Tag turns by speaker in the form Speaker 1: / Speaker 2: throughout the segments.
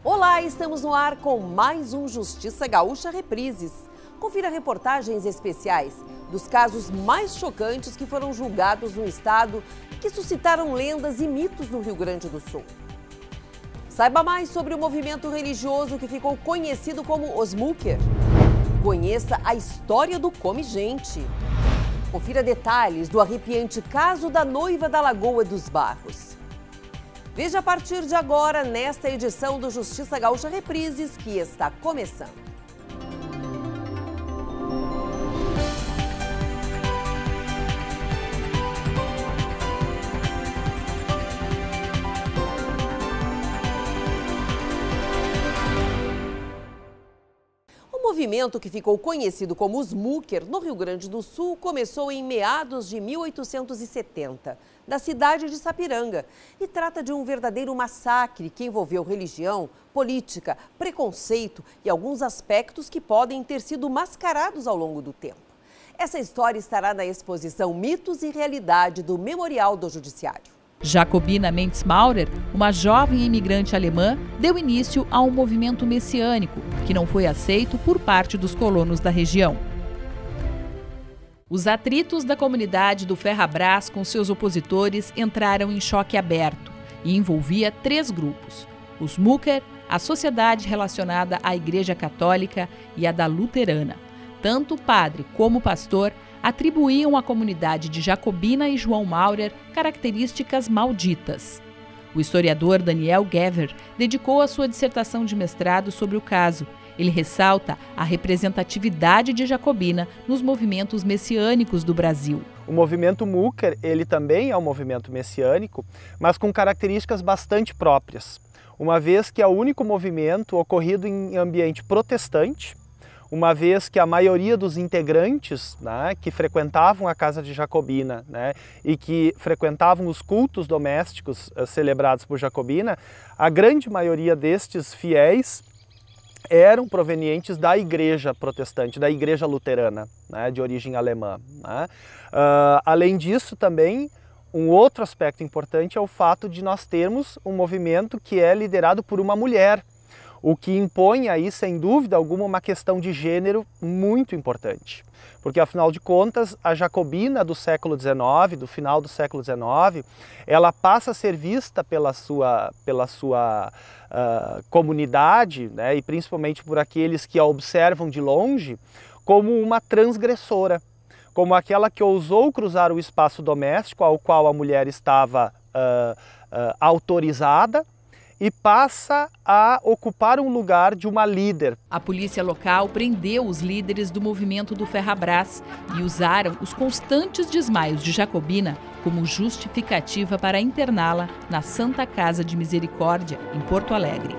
Speaker 1: Olá, estamos no ar com mais um Justiça Gaúcha Reprises. Confira reportagens especiais dos casos mais chocantes que foram julgados no estado e que suscitaram lendas e mitos no Rio Grande do Sul. Saiba mais sobre o movimento religioso que ficou conhecido como os Mucker. Conheça a história do Come Gente. Confira detalhes do arrepiante caso da noiva da Lagoa dos Barros. Veja a partir de agora, nesta edição do Justiça Gaúcha Reprises, que está começando. O movimento que ficou conhecido como os Mucker, no Rio Grande do Sul, começou em meados de 1870, na cidade de Sapiranga, e trata de um verdadeiro massacre que envolveu religião, política, preconceito e alguns aspectos que podem ter sido mascarados ao longo do tempo. Essa história estará na exposição Mitos e Realidade do Memorial do Judiciário.
Speaker 2: Jacobina Mendes Maurer, uma jovem imigrante alemã, deu início a um movimento messiânico que não foi aceito por parte dos colonos da região. Os atritos da comunidade do Ferrabras com seus opositores entraram em choque aberto e envolvia 3 grupos: os Mucker, a sociedade relacionada à Igreja Católica e a da Luterana. Tanto o padre como o pastor atribuíam à comunidade de Jacobina e João Maurer características malditas. O historiador Daniel Gever dedicou a sua dissertação de mestrado sobre o caso. Ele ressalta a representatividade de Jacobina nos movimentos messiânicos do Brasil.
Speaker 3: O movimento Mucker, ele também é um movimento messiânico, mas com características bastante próprias, uma vez que é o único movimento ocorrido em ambiente protestante, uma vez que a maioria dos integrantes, né, que frequentavam a casa de Jacobina, né, e que frequentavam os cultos domésticos celebrados por Jacobina, a grande maioria destes fiéis eram provenientes da igreja protestante, da igreja luterana, né, de origem alemã. Né. Além disso, também, um outro aspecto importante é o fato de nós termos um movimento que é liderado por uma mulher, o que impõe aí, sem dúvida alguma, uma questão de gênero muito importante. Porque, afinal de contas, a Jacobina do século XIX, do final do século XIX, ela passa a ser vista pela sua comunidade, né, e principalmente por aqueles que a observam de longe, como uma transgressora, como aquela que ousou cruzar o espaço doméstico ao qual a mulher estava autorizada, e passa a ocupar um lugar de uma líder.
Speaker 2: A polícia local prendeu os líderes do movimento do Ferrabras e usaram os constantes desmaios de Jacobina como justificativa para interná-la na Santa Casa de Misericórdia, em Porto Alegre.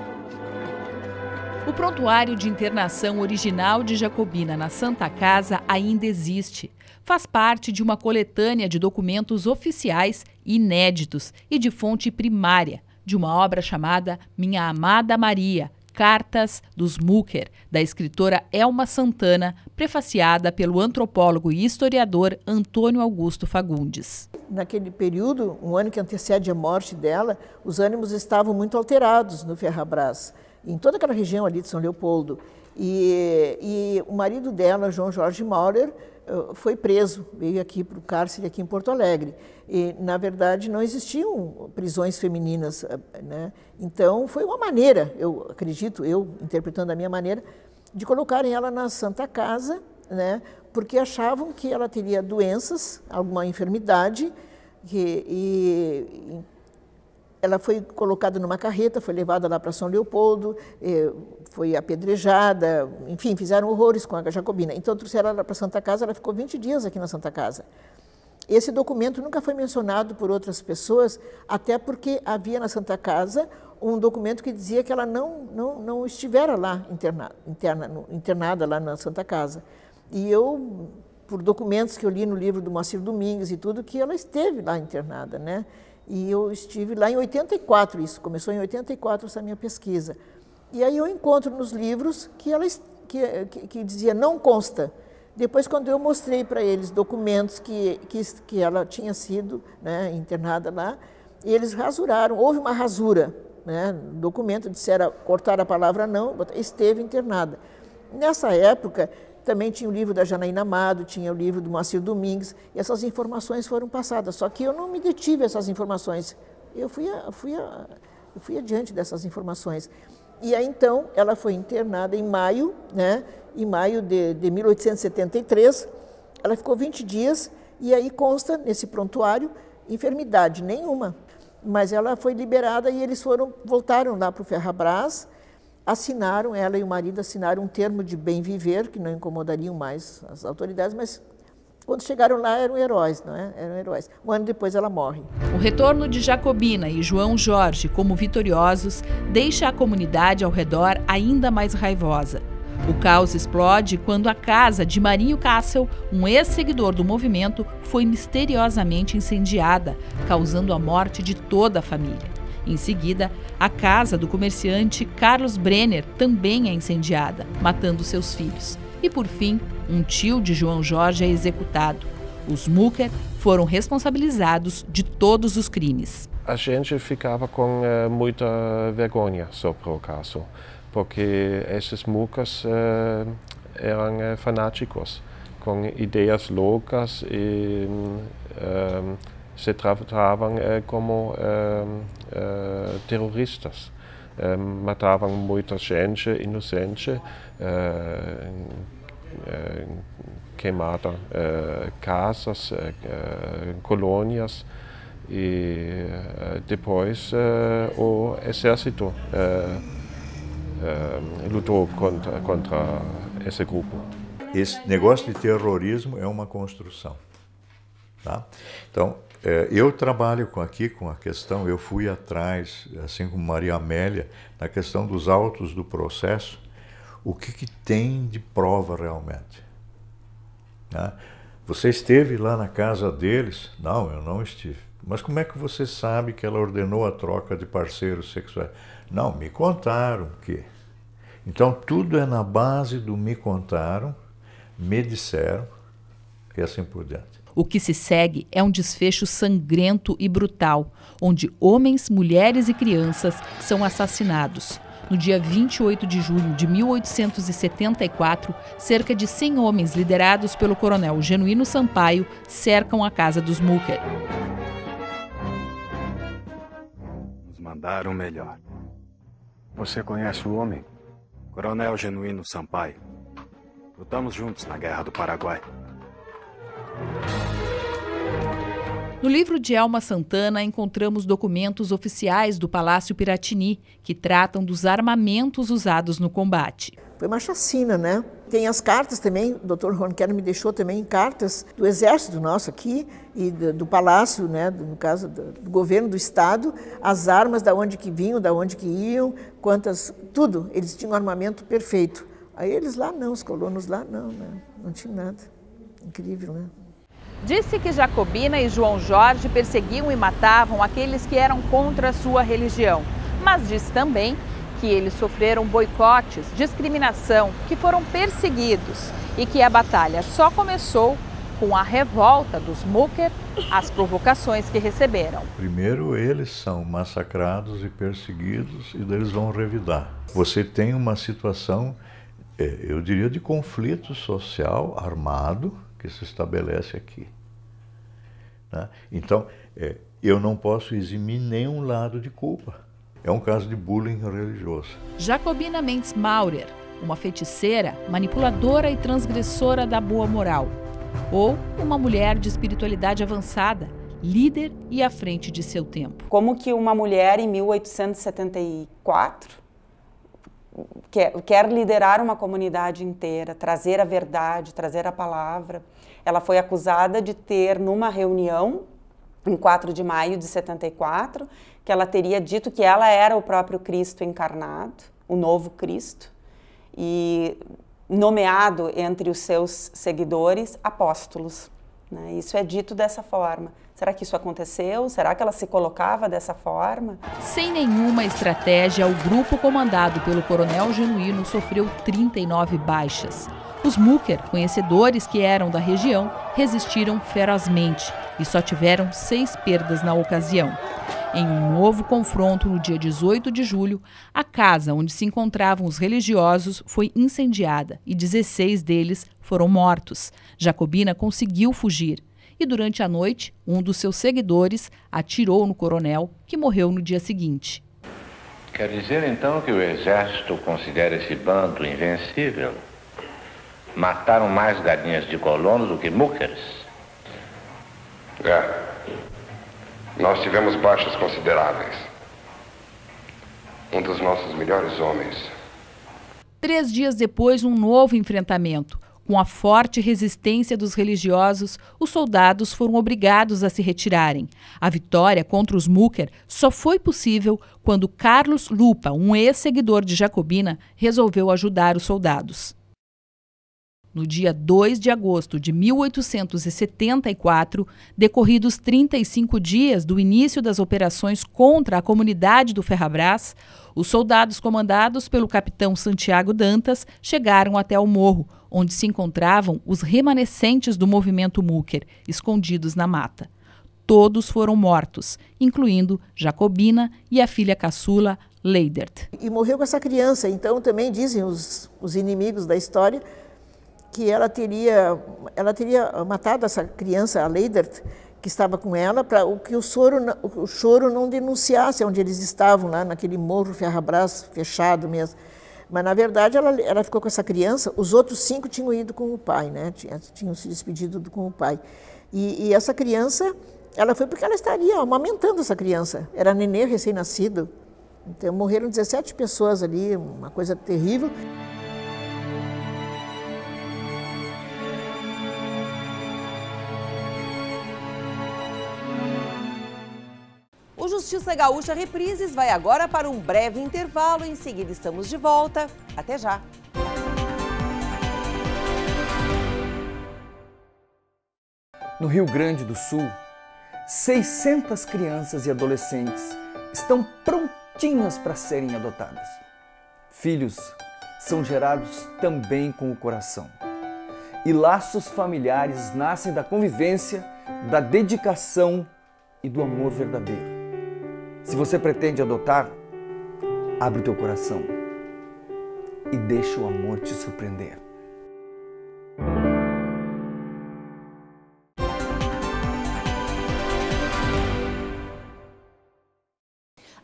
Speaker 2: O prontuário de internação original de Jacobina na Santa Casa ainda existe. Faz parte de uma coletânea de documentos oficiais inéditos e de fonte primária, de uma obra chamada Minha Amada Maria, Cartas dos Mucker, da escritora Elma Santana, prefaciada pelo antropólogo e historiador Antônio Augusto Fagundes.
Speaker 4: Naquele período, um ano que antecede a morte dela, os ânimos estavam muito alterados no Ferrabras, em toda aquela região ali de São Leopoldo. E o marido dela, João Jorge Maurer, foi preso, veio aqui para o cárcere aqui em Porto Alegre. E, na verdade, não existiam prisões femininas, né? Então, foi uma maneira, eu acredito, eu interpretando a minha maneira, de colocarem ela na Santa Casa, né? Porque achavam que ela teria doenças, alguma enfermidade, e ela foi colocada numa carreta, foi levada lá para São Leopoldo, foi apedrejada, enfim, fizeram horrores com a Jacobina. Então, trouxeram ela para a Santa Casa, ela ficou 20 dias aqui na Santa Casa. Esse documento nunca foi mencionado por outras pessoas, até porque havia na Santa Casa um documento que dizia que ela não estivera lá internada lá na Santa Casa. E eu, por documentos que eu li no livro do Moacir Domingues e tudo, que ela esteve lá internada, né? E eu estive lá em 84, isso começou em 84 essa minha pesquisa. E aí eu encontro nos livros que dizia não consta. Depois, quando eu mostrei para eles documentos que ela tinha sido, né, internada lá, eles rasuraram, houve uma rasura né, documento, disseram cortar a palavra não, esteve internada. Nessa época, também tinha o livro da Janaína Amado, tinha o livro do Moacir Domingues, e essas informações foram passadas, só que eu não me detive a essas informações, eu fui adiante dessas informações. E aí, então, ela foi internada em maio, né, em maio de 1873, ela ficou 20 dias, e aí consta nesse prontuário enfermidade nenhuma, mas ela foi liberada e eles voltaram lá para o Ferrabras, assinaram, ela e o marido assinaram um termo de bem viver, que não incomodariam mais as autoridades, mas quando chegaram lá eram heróis, não é? Eram heróis. Um ano depois ela morre.
Speaker 2: O retorno de Jacobina e João Jorge como vitoriosos deixa a comunidade ao redor ainda mais raivosa. O caos explode quando a casa de Marinho Kassel, um ex-seguidor do movimento, foi misteriosamente incendiada, causando a morte de toda a família. Em seguida, a casa do comerciante Carlos Brenner também é incendiada, matando seus filhos. E, por fim, um tio de João Jorge é executado. Os Mucker foram responsabilizados de todos os crimes.
Speaker 5: A gente ficava com muita vergonha sobre o caso, porque esses Muckers eram fanáticos, com ideias loucas e se tratavam como terroristas. Matavam muita gente inocente, queimaram casas, colônias e depois o exército lutou contra esse grupo.
Speaker 6: Esse negócio de terrorismo é uma construção. Tá? Então, eu trabalho aqui com a questão, eu fui atrás, assim como Maria Amélia, na questão dos autos do processo, o que tem de prova realmente. Tá? Você esteve lá na casa deles? Não, eu não estive. Mas como é que você sabe que ela ordenou a troca de parceiros sexuais? Não, me contaram que. Então, tudo é na base do me contaram, me disseram e assim por diante.
Speaker 2: O que se segue é um desfecho sangrento e brutal, onde homens, mulheres e crianças são assassinados. No dia 28 de junho de 1874, cerca de 100 homens liderados pelo coronel Genuíno Sampaio cercam a casa dos Mucker.
Speaker 7: Nos mandaram melhor. Você conhece o homem? Coronel Genuíno Sampaio. Lutamos juntos na Guerra do Paraguai.
Speaker 2: No livro de Elma Santana, encontramos documentos oficiais do Palácio Piratini, que tratam dos armamentos usados no combate.
Speaker 4: Foi uma chacina, né? Tem as cartas também, o Dr. Ronquer me deixou também cartas do Exército nosso aqui e do Palácio, né? No caso do governo do Estado, as armas, da onde que vinham, da onde que iam, quantas, tudo. Eles tinham um armamento perfeito. Aí eles lá não, os colonos lá não, né? Não tinha nada. Incrível, né?
Speaker 2: Disse que Jacobina e João Jorge perseguiam e matavam aqueles que eram contra a sua religião, mas disse também que eles sofreram boicotes, discriminação, que foram perseguidos e que a batalha só começou com a revolta dos Mucker, as provocações que receberam.
Speaker 6: Primeiro eles são massacrados e perseguidos e eles vão revidar. Você tem uma situação, eu diria, de conflito social armado que se estabelece aqui. Né? Então, eu não posso eximir nenhum lado de culpa. É um caso de bullying religioso.
Speaker 2: Jacobina Mendes Maurer, uma feiticeira, manipuladora e transgressora da boa moral. Ou uma mulher de espiritualidade avançada, líder e à frente de seu tempo.
Speaker 8: Como que uma mulher em 1874 quer liderar uma comunidade inteira, trazer a verdade, trazer a palavra. Ela foi acusada de ter, numa reunião, em 4 de maio de 74, que ela teria dito que ela era o próprio Cristo encarnado, o novo Cristo, e nomeado entre os seus seguidores apóstolos. Né? Isso é dito dessa forma. Será que isso aconteceu? Será que ela se colocava dessa forma?
Speaker 2: Sem nenhuma estratégia, o grupo comandado pelo coronel Genuíno sofreu 39 baixas. Os Mucker, conhecedores que eram da região, resistiram ferozmente e só tiveram 6 perdas na ocasião. Em um novo confronto no dia 18 de julho, a casa onde se encontravam os religiosos foi incendiada e 16 deles foram mortos. Jacobina conseguiu fugir e, durante a noite, um dos seus seguidores atirou no coronel, que morreu no dia seguinte.
Speaker 9: Quer dizer, então, que o Exército considera esse bando invencível? Mataram mais galinhas de colonos do que muqueres?
Speaker 10: Nós tivemos baixas consideráveis. Um dos nossos melhores homens.
Speaker 2: 3 dias depois, um novo enfrentamento. Com a forte resistência dos religiosos, os soldados foram obrigados a se retirarem. A vitória contra os Muquer só foi possível quando Carlos Lupa, um ex-seguidor de Jacobina, resolveu ajudar os soldados. No dia 2 de agosto de 1874, decorridos 35 dias do início das operações contra a comunidade do Ferrabras, os soldados comandados pelo capitão Santiago Dantas chegaram até o morro, onde se encontravam os remanescentes do movimento Muquer, escondidos na mata. Todos foram mortos, incluindo Jacobina e a filha caçula, Leidert.
Speaker 4: E morreu com essa criança, então também dizem os inimigos da história que ela teria matado essa criança, a Leidert, que estava com ela, para que o choro não denunciasse onde eles estavam, lá naquele morro Ferrabras fechado mesmo. Mas, na verdade, ela ficou com essa criança, os outros 5 tinham ido com o pai, né? Tinham se despedido com o pai. E essa criança, ela foi porque ela estaria amamentando essa criança, era nenê recém-nascido. Então, morreram 17 pessoas ali, uma coisa terrível.
Speaker 1: O Justiça Gaúcha Reprises vai agora para um breve intervalo. Em seguida estamos de volta. Até já!
Speaker 11: No Rio Grande do Sul, 600 crianças e adolescentes estão prontinhas para serem adotadas. Filhos são gerados também com o coração. E laços familiares nascem da convivência, da dedicação e do amor verdadeiro. Se você pretende adotar, abre o teu coração e deixa o amor te surpreender.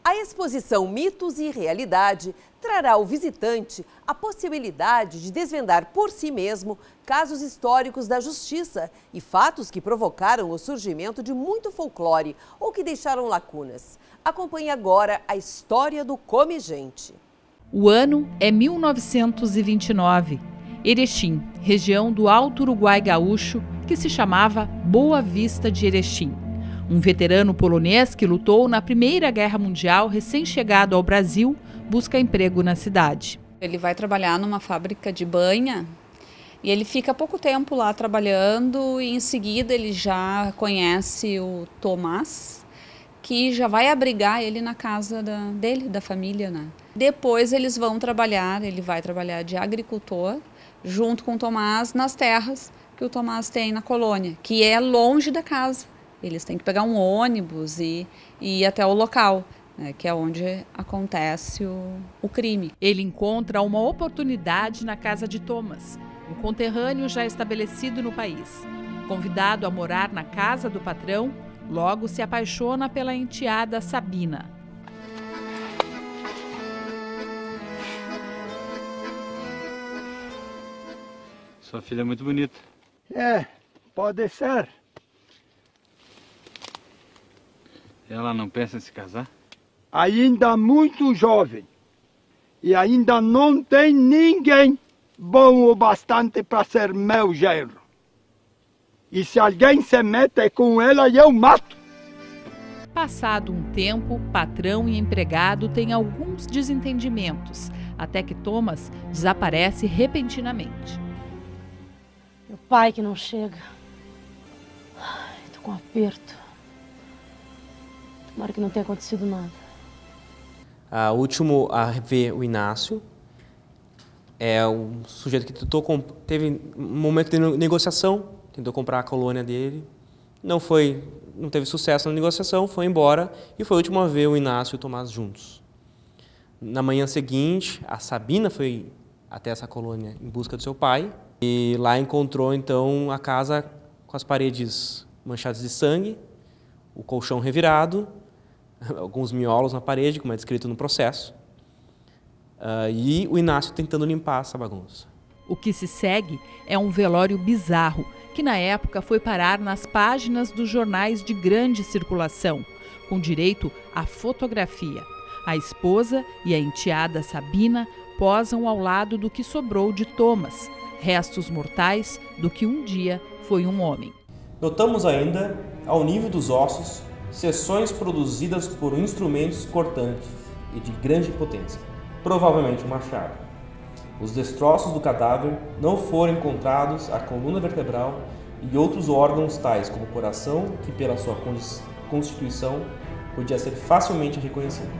Speaker 1: A exposição Mitos e Realidade trará ao visitante a possibilidade de desvendar por si mesmo casos históricos da justiça e fatos que provocaram o surgimento de muito folclore ou que deixaram lacunas. Acompanhe agora a história do Come Gente.
Speaker 2: O ano é 1929. Erechim, região do Alto Uruguai Gaúcho, que se chamava Boa Vista de Erechim. Um veterano polonês que lutou na Primeira Guerra Mundial, recém-chegado ao Brasil, busca emprego na cidade.
Speaker 12: Ele vai trabalhar numa fábrica de banha e ele fica pouco tempo lá trabalhando e em seguida ele já conhece o Tomás, que já vai abrigar ele na casa dele, da família, né? Depois eles vão trabalhar, ele vai trabalhar de agricultor junto com o Tomás nas terras que o Tomás tem na colônia, que é longe da casa. Eles têm que pegar um ônibus e ir até o local, né, que é onde acontece o crime.
Speaker 2: Ele encontra uma oportunidade na casa de Thomas, um conterrâneo já estabelecido no país. Convidado a morar na casa do patrão, logo se apaixona pela enteada Sabina.
Speaker 13: Sua filha é muito bonita.
Speaker 14: É, pode ser.
Speaker 13: Ela não pensa em se casar?
Speaker 14: Ainda muito jovem. E ainda não tem ninguém bom o bastante para ser meu genro. E se alguém se mete com ela, eu mato.
Speaker 2: Passado um tempo, patrão e empregado têm alguns desentendimentos, até que Thomas desaparece repentinamente.
Speaker 15: Meu pai que não chega. Ai, tô com aperto. Tomara que não tenha acontecido nada.
Speaker 16: O último a ver o Inácio é o sujeito que teve um momento de negociação, tentou comprar a colônia dele, não foi não teve sucesso na negociação, foi embora e foi a última vez o Inácio e o Tomás juntos. Na manhã seguinte, a Sabina foi até essa colônia em busca do seu pai e lá encontrou então a casa com as paredes manchadas de sangue, o colchão revirado, alguns miolos na parede, como é descrito no processo, e o Inácio tentando limpar essa bagunça.
Speaker 2: O que se segue é um velório bizarro, que na época foi parar nas páginas dos jornais de grande circulação, com direito à fotografia. A esposa e a enteada Sabina posam ao lado do que sobrou de Thomas, restos mortais do que um dia foi um homem.
Speaker 16: Notamos ainda, ao nível dos ossos, seções produzidas por instrumentos cortantes e de grande potência, provavelmente um machado. Os destroços do cadáver não foram encontrados a coluna vertebral e outros órgãos tais como o coração, que pela sua constituição podia ser facilmente reconhecido.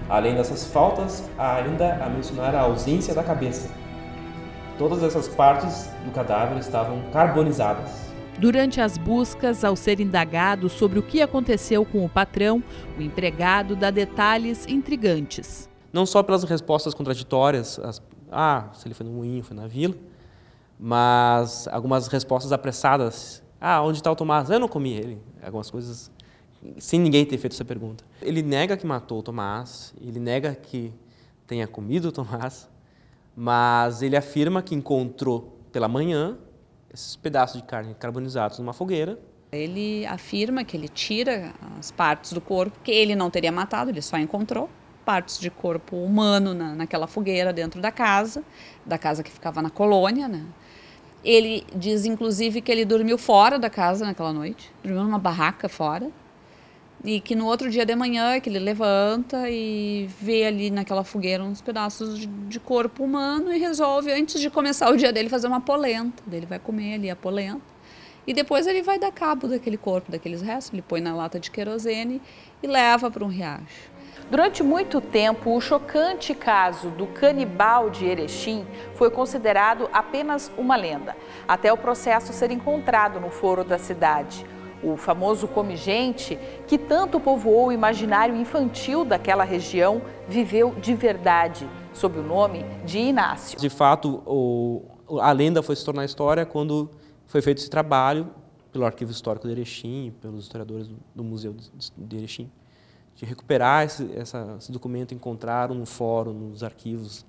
Speaker 16: Além dessas faltas, há ainda a mencionar a ausência da cabeça. Todas essas partes do cadáver estavam carbonizadas.
Speaker 2: Durante as buscas, ao ser indagado sobre o que aconteceu com o patrão, o empregado dá detalhes intrigantes.
Speaker 16: Não só pelas respostas contraditórias, se ele foi no moinho, foi na vila, mas algumas respostas apressadas. Onde está o Tomás? Eu não comi ele. Algumas coisas sem ninguém ter feito essa pergunta. Ele nega que matou o Tomás, ele nega que tenha comido o Tomás, mas ele afirma que encontrou pela manhã esses pedaços de carne carbonizados numa fogueira.
Speaker 12: Ele afirma que ele tira as partes do corpo que ele não teria matado, ele só encontrou partes de corpo humano naquela fogueira dentro da casa que ficava na colônia, né? Ele diz, inclusive, que ele dormiu fora da casa naquela noite, dormiu numa barraca fora, e que no outro dia de manhã que ele levanta e vê ali naquela fogueira uns pedaços de corpo humano e resolve, antes de começar o dia dele, fazer uma polenta. Ele vai comer ali a polenta e depois ele vai dar cabo daquele corpo, daqueles restos, ele põe na lata de querosene e leva para um riacho.
Speaker 17: Durante muito tempo, o chocante caso do canibal de Erechim foi considerado apenas uma lenda, até o processo ser encontrado no foro da cidade. O famoso come-gente, que tanto povoou o imaginário infantil daquela região, viveu de verdade, sob o nome de Inácio.
Speaker 16: De fato, a lenda foi se tornar história quando foi feito esse trabalho pelo Arquivo Histórico de Erechim, pelos historiadores do Museu de Erechim, de recuperar esse documento, encontraram no fórum, nos arquivos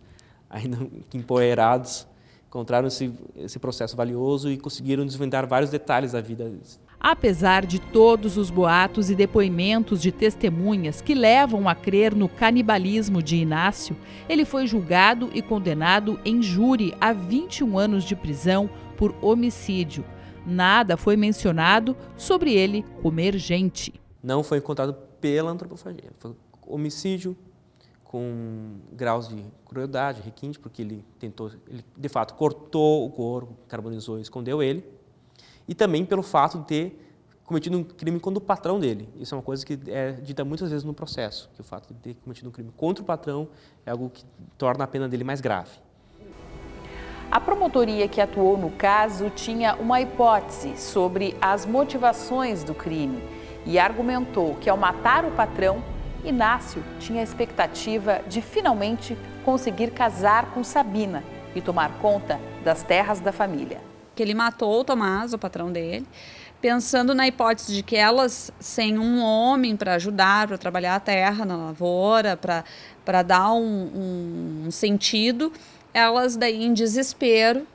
Speaker 16: ainda empoeirados, encontraram esse processo valioso e conseguiram desvendar vários detalhes da vida deles.
Speaker 2: Apesar de todos os boatos e depoimentos de testemunhas que levam a crer no canibalismo de Inácio, ele foi julgado e condenado em júri a 21 anos de prisão por homicídio. Nada foi mencionado sobre ele comer gente.
Speaker 16: Não foi encontrado pela antropofagia. Foi homicídio com graus de crueldade, requinte, porque ele de fato cortou o corpo, carbonizou e escondeu ele. E também pelo fato de ter cometido um crime contra o patrão dele. Isso é uma coisa que é dita muitas vezes no processo, que o fato de ter cometido um crime contra o patrão é algo que torna a pena dele mais grave.
Speaker 17: A promotoria que atuou no caso tinha uma hipótese sobre as motivações do crime e argumentou que, ao matar o patrão, Inácio tinha a expectativa de finalmente conseguir casar com Sabina e tomar conta das terras da família.
Speaker 12: Que ele matou o Tomás, o patrão dele, pensando na hipótese de que elas, sem um homem para ajudar, para trabalhar a terra na lavoura, para dar um sentido, elas daí em desespero,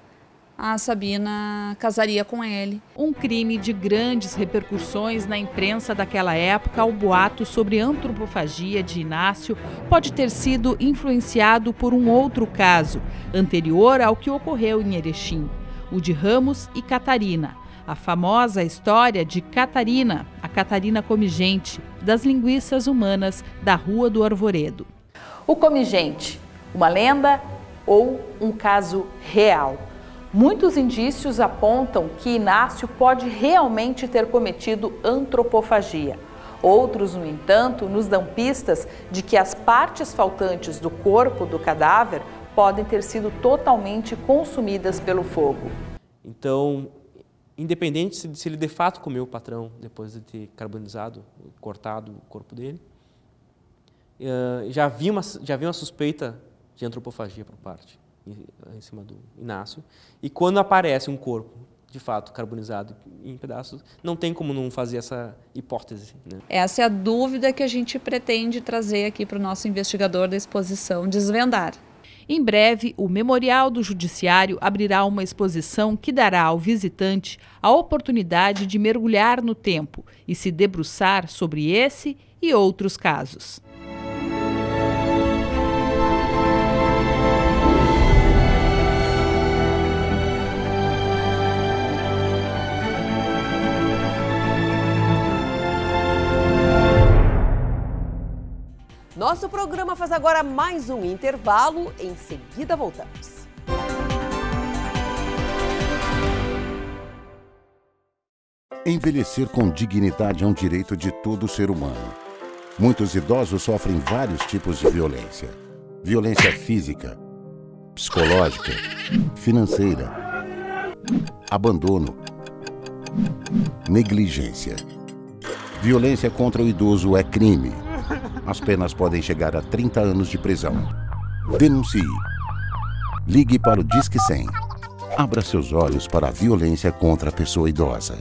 Speaker 12: a Sabina casaria com ele.
Speaker 2: Um crime de grandes repercussões na imprensa daquela época, o boato sobre antropofagia de Inácio pode ter sido influenciado por um outro caso, anterior ao que ocorreu em Erechim, o de Ramos e Catarina, a famosa história de Catarina, a Catarina Come-gente, das linguiças humanas da Rua do Arvoredo.
Speaker 17: O Come-gente, uma lenda ou um caso real? Muitos indícios apontam que Inácio pode realmente ter cometido antropofagia. Outros, no entanto, nos dão pistas de que as partes faltantes do corpo do cadáver podem ter sido totalmente consumidas pelo fogo.
Speaker 16: Então, independente se ele de fato comeu o patrão depois de ter carbonizado, cortado o corpo dele, já havia uma suspeita de antropofagia por parte em cima do Inácio, e quando aparece um corpo de fato carbonizado em pedaços, não tem como não fazer essa hipótese, né?
Speaker 12: Essa é a dúvida que a gente pretende trazer aqui para o nosso investigador da exposição desvendar.
Speaker 2: Em breve, o Memorial do Judiciário abrirá uma exposição que dará ao visitante a oportunidade de mergulhar no tempo e se debruçar sobre esse e outros casos.
Speaker 1: Nosso programa faz agora mais um intervalo, em seguida voltamos.
Speaker 18: Envelhecer com dignidade é um direito de todo ser humano. Muitos idosos sofrem vários tipos de violência. Violência física, psicológica, financeira, abandono, negligência. Violência contra o idoso é crime. As penas podem chegar a 30 anos de prisão. Denuncie. Ligue para o Disque 100. Abra seus olhos para a violência contra a pessoa idosa.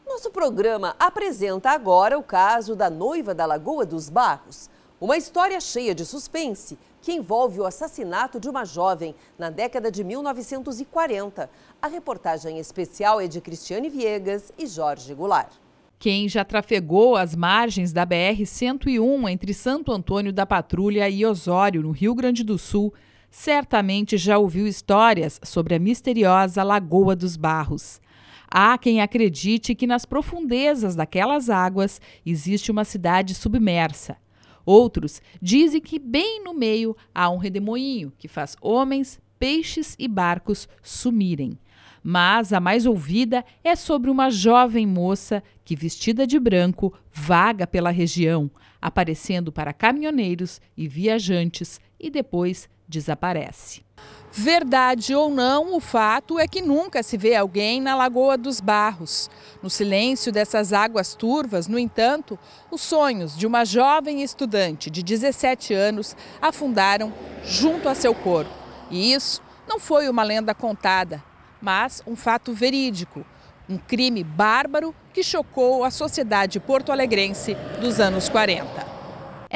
Speaker 1: Nosso programa apresenta agora o caso da noiva da Lagoa dos Barros. Uma história cheia de suspense que envolve o assassinato de uma jovem na década de 1940. A reportagem especial é de Cristiane Viegas e Jorge Goulart.
Speaker 2: Quem já trafegou as margens da BR-101 entre Santo Antônio da Patrulha e Osório, no Rio Grande do Sul, certamente já ouviu histórias sobre a misteriosa Lagoa dos Barros. Há quem acredite que nas profundezas daquelas águas existe uma cidade submersa. Outros dizem que bem no meio há um redemoinho que faz homens, peixes e barcos sumirem. Mas a mais ouvida é sobre uma jovem moça que, vestida de branco, vaga pela região, aparecendo para caminhoneiros e viajantes e depois desaparece.
Speaker 17: Verdade ou não, o fato é que nunca se vê alguém na Lagoa dos Barros. No silêncio dessas águas turvas, no entanto, os sonhos de uma jovem estudante de 17 anos afundaram junto a seu corpo. E isso não foi uma lenda contada, mas um fato verídico. Um crime bárbaro que chocou a sociedade porto-alegrense dos anos 40.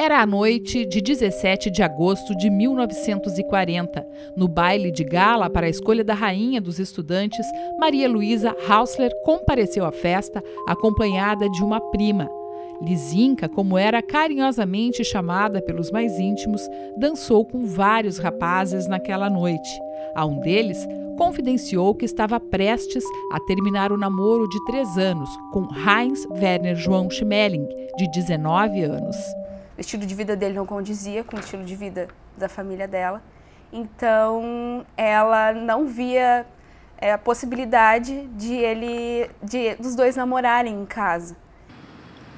Speaker 2: Era a noite de 17 de agosto de 1940. No baile de gala para a escolha da rainha dos estudantes, Maria Luísa Hausler compareceu à festa acompanhada de uma prima. Lisinka, como era carinhosamente chamada pelos mais íntimos, dançou com vários rapazes naquela noite. A um deles, confidenciou que estava prestes a terminar o namoro de 3 anos com Heinz Werner João Schmeling, de 19 anos.
Speaker 19: O estilo de vida dele não condizia com o estilo de vida da família dela. Então, ela não via a possibilidade dos dois namorarem em casa.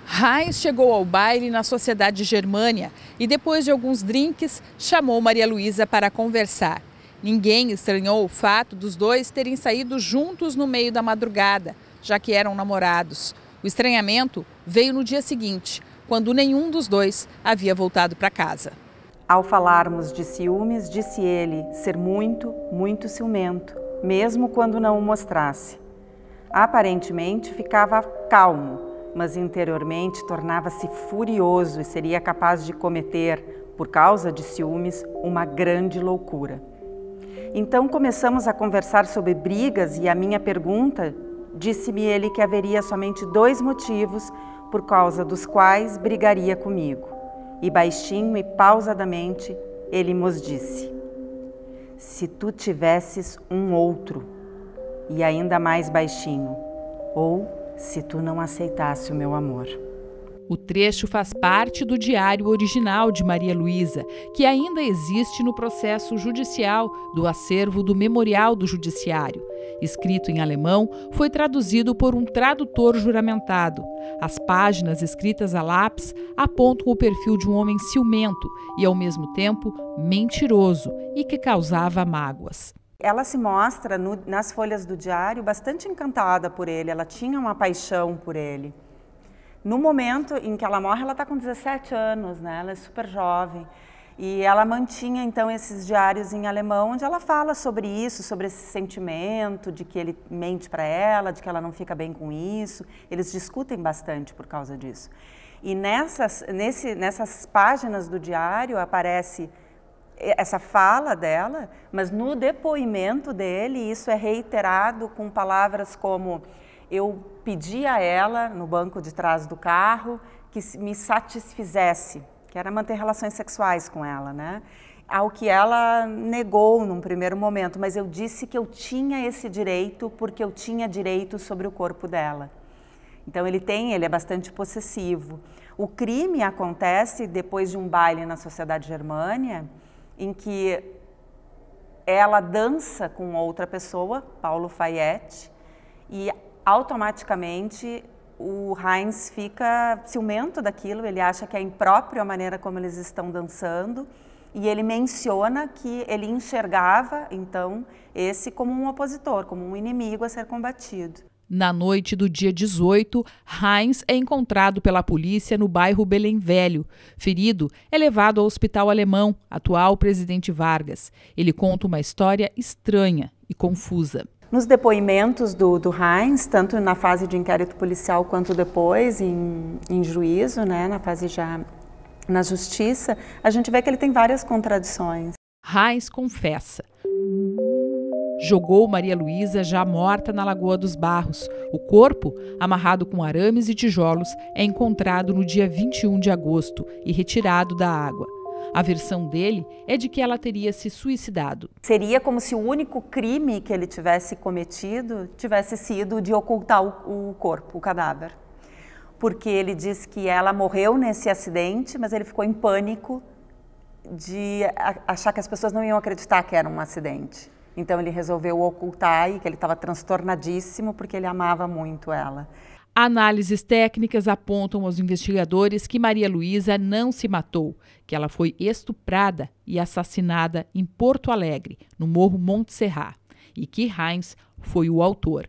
Speaker 17: Heinz chegou ao baile na Sociedade Germânia e, depois de alguns drinks, chamou Maria Luísa para conversar. Ninguém estranhou o fato dos dois terem saído juntos no meio da madrugada, já que eram namorados. O estranhamento veio no dia seguinte, quando nenhum dos dois havia voltado para casa.
Speaker 8: Ao falarmos de ciúmes, disse ele ser muito, muito ciumento, mesmo quando não o mostrasse. Aparentemente ficava calmo, mas interiormente tornava-se furioso e seria capaz de cometer, por causa de ciúmes, uma grande loucura. Então começamos a conversar sobre brigas e a minha pergunta, disse-me ele que haveria somente 2 motivos por causa dos quais brigaria comigo. E baixinho e pausadamente, ele nos disse: se tu tivesses um outro, e ainda mais baixinho, ou se tu não aceitasse o meu amor.
Speaker 2: O trecho faz parte do diário original de Maria Luísa, que ainda existe no processo judicial do acervo do Memorial do Judiciário. Escrito em alemão, foi traduzido por um tradutor juramentado. As páginas escritas a lápis apontam o perfil de um homem ciumento e, ao mesmo tempo, mentiroso e que causava mágoas.
Speaker 8: Ela se mostra, nas folhas do diário, bastante encantada por ele, ela tinha uma paixão por ele. No momento em que ela morre, ela está com 17 anos, né? Ela é super jovem. E ela mantinha, então, esses diários em alemão, onde ela fala sobre isso, sobre esse sentimento de que ele mente para ela, de que ela não fica bem com isso. Eles discutem bastante por causa disso. E nessas páginas do diário aparece essa fala dela, mas no depoimento dele isso é reiterado com palavras como: eu pedi a ela, no banco de trás do carro, que me satisfizesse, que era manter relações sexuais com ela, né? Ao que ela negou num primeiro momento, mas eu disse que eu tinha esse direito porque eu tinha direito sobre o corpo dela. Então ele é bastante possessivo. O crime acontece depois de um baile na Sociedade Germânia, em que ela dança com outra pessoa, Paulo Fayette, e automaticamente o Heinz fica ciumento daquilo, ele acha que é impróprio a maneira como eles estão dançando, e ele menciona que ele enxergava, então, esse como um opositor, como um inimigo a ser combatido.
Speaker 2: Na noite do dia 18, Heinz é encontrado pela polícia no bairro Belém Velho. Ferido, é levado ao Hospital Alemão, atual Presidente Vargas. Ele conta uma história estranha e confusa.
Speaker 8: Nos depoimentos do Heinz, tanto na fase de inquérito policial quanto depois, em juízo, né, na fase já na justiça, a gente vê que ele tem várias contradições.
Speaker 2: Heinz confessa. Jogou Maria Luísa já morta na Lagoa dos Barros. O corpo, amarrado com arames e tijolos, é encontrado no dia 21 de agosto e retirado da água. A versão dele é de que ela teria se suicidado.
Speaker 8: Seria como se o único crime que ele tivesse cometido tivesse sido de ocultar o corpo, o cadáver. Porque ele diz que ela morreu nesse acidente, mas ele ficou em pânico de achar que as pessoas não iam acreditar que era um acidente. Então ele resolveu ocultar e que ele estava transtornadíssimo porque ele amava muito ela.
Speaker 2: Análises técnicas apontam aos investigadores que Maria Luísa não se matou, que ela foi estuprada e assassinada em Porto Alegre, no Morro Montserrat, e que Heinz foi o autor.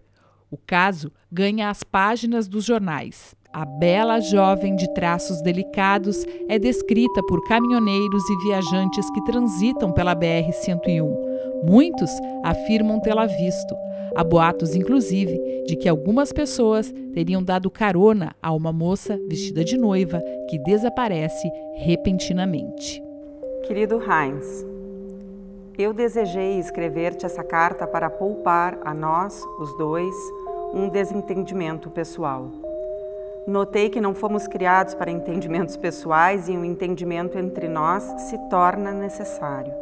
Speaker 2: O caso ganha as páginas dos jornais. A bela jovem de traços delicados é descrita por caminhoneiros e viajantes que transitam pela BR-101. Muitos afirmam tê-la visto. Há boatos, inclusive, de que algumas pessoas teriam dado carona a uma moça vestida de noiva que desaparece repentinamente.
Speaker 8: Querido Heinz, eu desejei escrever-te essa carta para poupar a nós, os dois, um desentendimento pessoal. Notei que não fomos criados para entendimentos pessoais e um entendimento entre nós se torna necessário.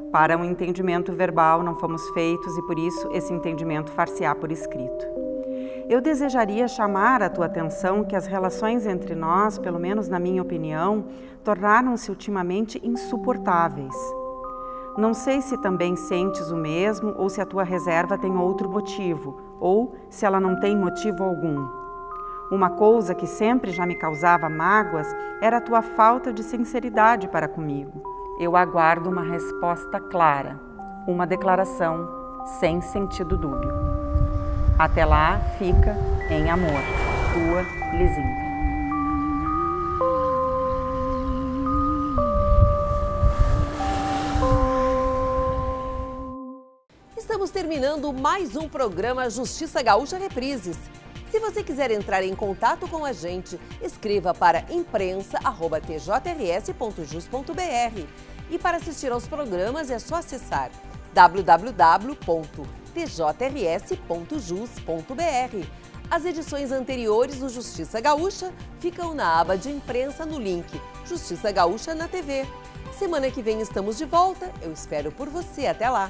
Speaker 8: Para um entendimento verbal não fomos feitos e por isso esse entendimento far-se-á por escrito. Eu desejaria chamar a tua atenção que as relações entre nós, pelo menos na minha opinião, tornaram-se ultimamente insuportáveis. Não sei se também sentes o mesmo ou se a tua reserva tem outro motivo, ou se ela não tem motivo algum. Uma coisa que sempre já me causava mágoas era a tua falta de sinceridade para comigo. Eu aguardo uma resposta clara, uma declaração sem sentido dúbio. Até lá, fica em amor. Tua Lisinka.
Speaker 1: Estamos terminando mais um programa Justiça Gaúcha Reprises. Se você quiser entrar em contato com a gente, escreva para imprensa@tjrs.jus.br. E para assistir aos programas é só acessar www.tjrs.jus.br. As edições anteriores do Justiça Gaúcha ficam na aba de imprensa no link Justiça Gaúcha na TV. Semana que vem estamos de volta. Eu espero por você. Até lá!